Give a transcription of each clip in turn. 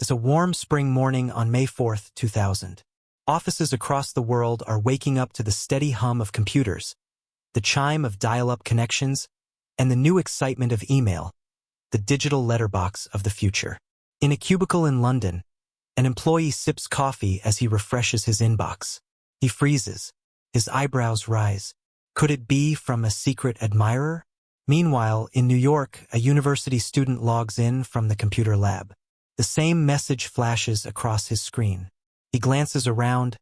It's a warm spring morning on May 4th, 2000. Offices across the world are waking up to the steady hum of computers, the chime of dial-up connections, and the new excitement of email, the digital letterbox of the future. In a cubicle in London, an employee sips coffee as he refreshes his inbox. He freezes. His eyebrows rise. Could it be from a secret admirer? Meanwhile, in New York, a university student logs in from the computer lab. The same message flashes across his screen. He glances around,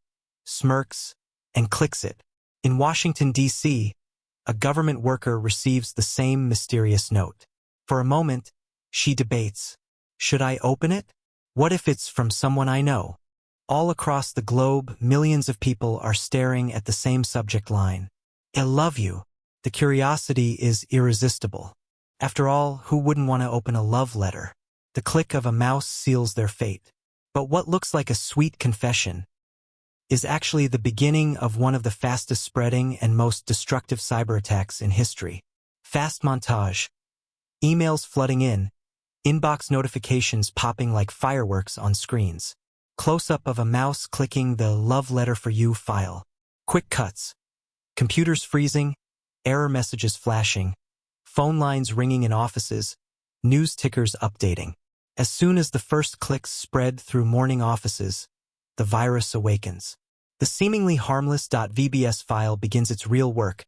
smirks, and clicks it. In Washington, D.C., a government worker receives the same mysterious note. For a moment, she debates. Should I open it? What if it's from someone I know? All across the globe, millions of people are staring at the same subject line. I love you. The curiosity is irresistible. After all, who wouldn't want to open a love letter? The click of a mouse seals their fate. But what looks like a sweet confession is actually the beginning of one of the fastest spreading and most destructive cyber attacks in history. Fast montage. Emails flooding in. Inbox notifications popping like fireworks on screens. Close-up of a mouse clicking the "Love Letter for You" file. Quick cuts. Computers freezing. Error messages flashing. Phone lines ringing in offices. News tickers updating. As soon as the first clicks spread through morning offices, the virus awakens. The seemingly harmless .vbs file begins its real work,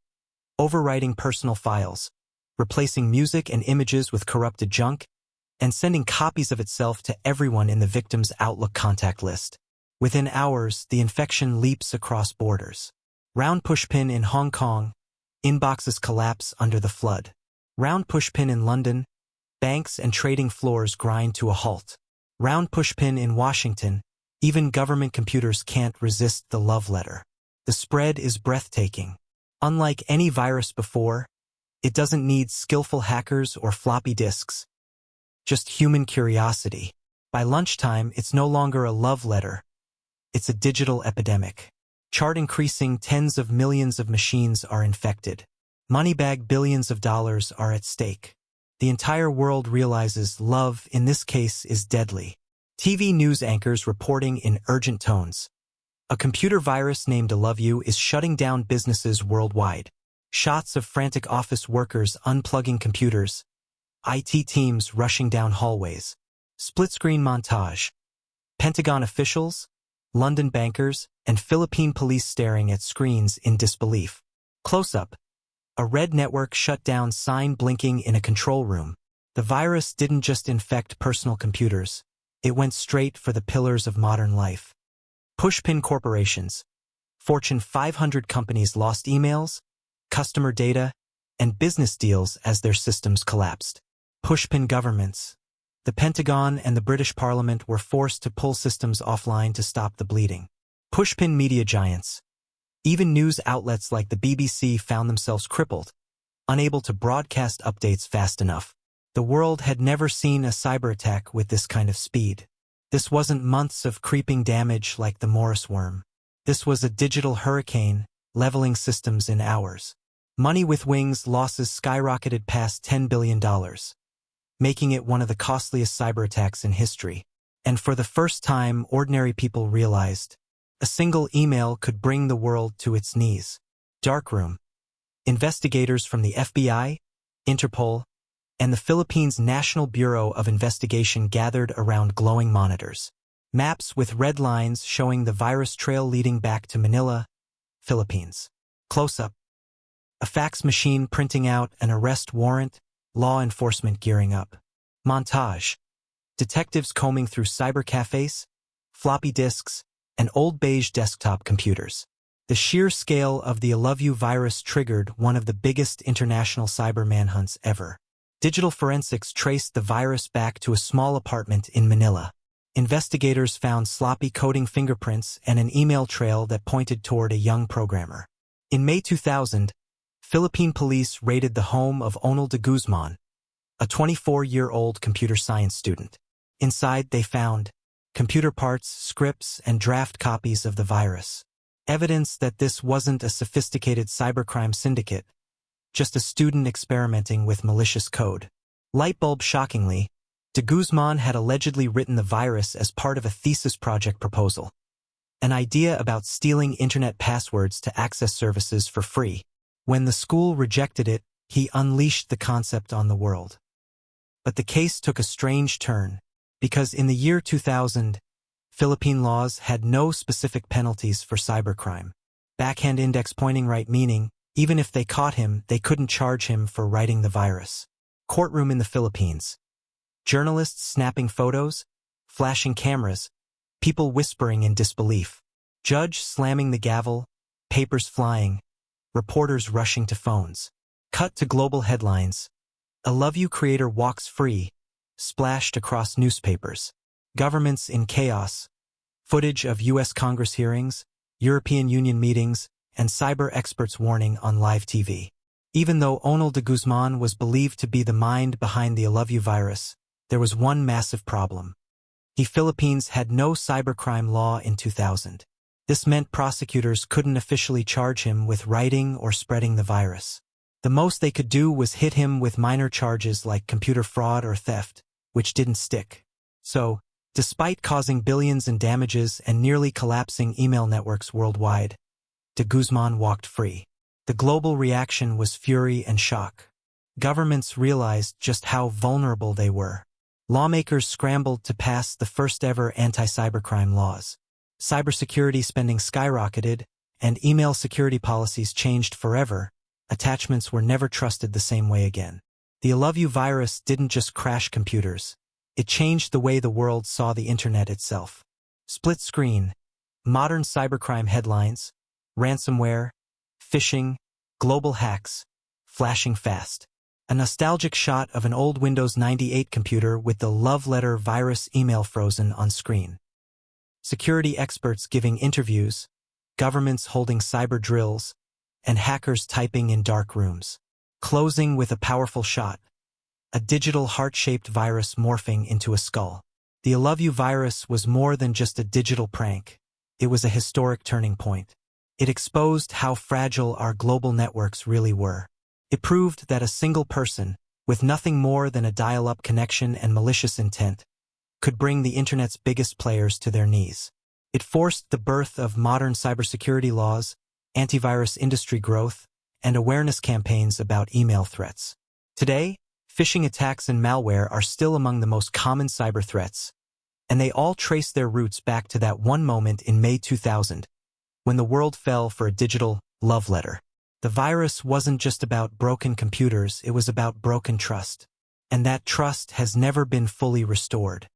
overwriting personal files, replacing music and images with corrupted junk, and sending copies of itself to everyone in the victim's Outlook contact list. Within hours, the infection leaps across borders. Round pushpin in Hong Kong, inboxes collapse under the flood. Round pushpin in London, banks and trading floors grind to a halt. Round pushpin in Washington, even government computers can't resist the love letter. The spread is breathtaking. Unlike any virus before, it doesn't need skillful hackers or floppy disks. Just human curiosity. By lunchtime, it's no longer a love letter. It's a digital epidemic. Chart increasing, tens of millions of machines are infected. Moneybag billions of dollars are at stake. The entire world realizes love, in this case, is deadly. TV news anchors reporting in urgent tones. A computer virus named ILOVEYOU is shutting down businesses worldwide. Shots of frantic office workers unplugging computers. IT teams rushing down hallways. Split-screen montage. Pentagon officials, London bankers, and Philippine police staring at screens in disbelief. Close-up. A red network shutdown sign blinking in a control room. The virus didn't just infect personal computers. It went straight for the pillars of modern life. Pushpin corporations. Fortune 500 companies lost emails, customer data, and business deals as their systems collapsed. Pushpin governments. The Pentagon and the British Parliament were forced to pull systems offline to stop the bleeding. Pushpin media giants. Even news outlets like the BBC found themselves crippled, unable to broadcast updates fast enough. The world had never seen a cyber attack with this kind of speed. This wasn't months of creeping damage like the Morris worm. This was a digital hurricane, leveling systems in hours. Money with wings losses skyrocketed past $10 billion, making it one of the costliest cyber attacks in history. And for the first time, ordinary people realized a single email could bring the world to its knees. Darkroom. Investigators from the FBI, Interpol, and the Philippines National Bureau of Investigation gathered around glowing monitors. Maps with red lines showing the virus trail leading back to Manila, Philippines. Close-up. A fax machine printing out an arrest warrant, law enforcement gearing up. Montage. Detectives combing through cyber cafes, floppy disks, and old beige desktop computers. The sheer scale of the ILOVEYOU virus triggered one of the biggest international cyber manhunts ever. Digital forensics traced the virus back to a small apartment in Manila. Investigators found sloppy coding fingerprints and an email trail that pointed toward a young programmer. In May 2000, Philippine police raided the home of Onel de Guzman, a 24-year-old computer science student. Inside, they found computer parts, scripts, and draft copies of the virus. Evidence that this wasn't a sophisticated cybercrime syndicate, just a student experimenting with malicious code. Lightbulb shockingly, De Guzman had allegedly written the virus as part of a thesis project proposal, an idea about stealing internet passwords to access services for free. When the school rejected it, he unleashed the concept on the world. But the case took a strange turn, because in the year 2000, Philippine laws had no specific penalties for cybercrime. Backhand index pointing right, meaning, even if they caught him, they couldn't charge him for writing the virus. Courtroom in the Philippines. Journalists snapping photos, flashing cameras, people whispering in disbelief. Judge slamming the gavel, papers flying, reporters rushing to phones. Cut to global headlines. ILOVEYOU creator walks free, splashed across newspapers. Governments in chaos. Footage of U.S. Congress hearings, European Union meetings, and cyber experts warning on live TV. Even though Onel de Guzman was believed to be the mind behind the ILOVEYOU virus, there was one massive problem. The Philippines had no cybercrime law in 2000. This meant prosecutors couldn't officially charge him with writing or spreading the virus. The most they could do was hit him with minor charges like computer fraud or theft, which didn't stick. So, despite causing billions in damages and nearly collapsing email networks worldwide, de Guzman walked free. The global reaction was fury and shock. Governments realized just how vulnerable they were. Lawmakers scrambled to pass the first-ever anti-cybercrime laws. Cybersecurity spending skyrocketed, and email security policies changed forever. Attachments were never trusted the same way again. The ILOVEYOU virus didn't just crash computers. It changed the way the world saw the internet itself. Split screen, modern cybercrime headlines, ransomware, phishing, global hacks, flashing fast. A nostalgic shot of an old Windows 98 computer with the love letter virus email frozen on screen. Security experts giving interviews, governments holding cyber drills, and hackers typing in dark rooms. Closing with a powerful shot. A digital heart-shaped virus morphing into a skull. The ILOVEYOU virus was more than just a digital prank. It was a historic turning point. It exposed how fragile our global networks really were. It proved that a single person, with nothing more than a dial-up connection and malicious intent, could bring the internet's biggest players to their knees. It forced the birth of modern cybersecurity laws, antivirus industry growth, and awareness campaigns about email threats. Today, phishing attacks and malware are still among the most common cyber threats, and they all trace their roots back to that one moment in May 2000, when the world fell for a digital love letter. The virus wasn't just about broken computers, it was about broken trust. And that trust has never been fully restored.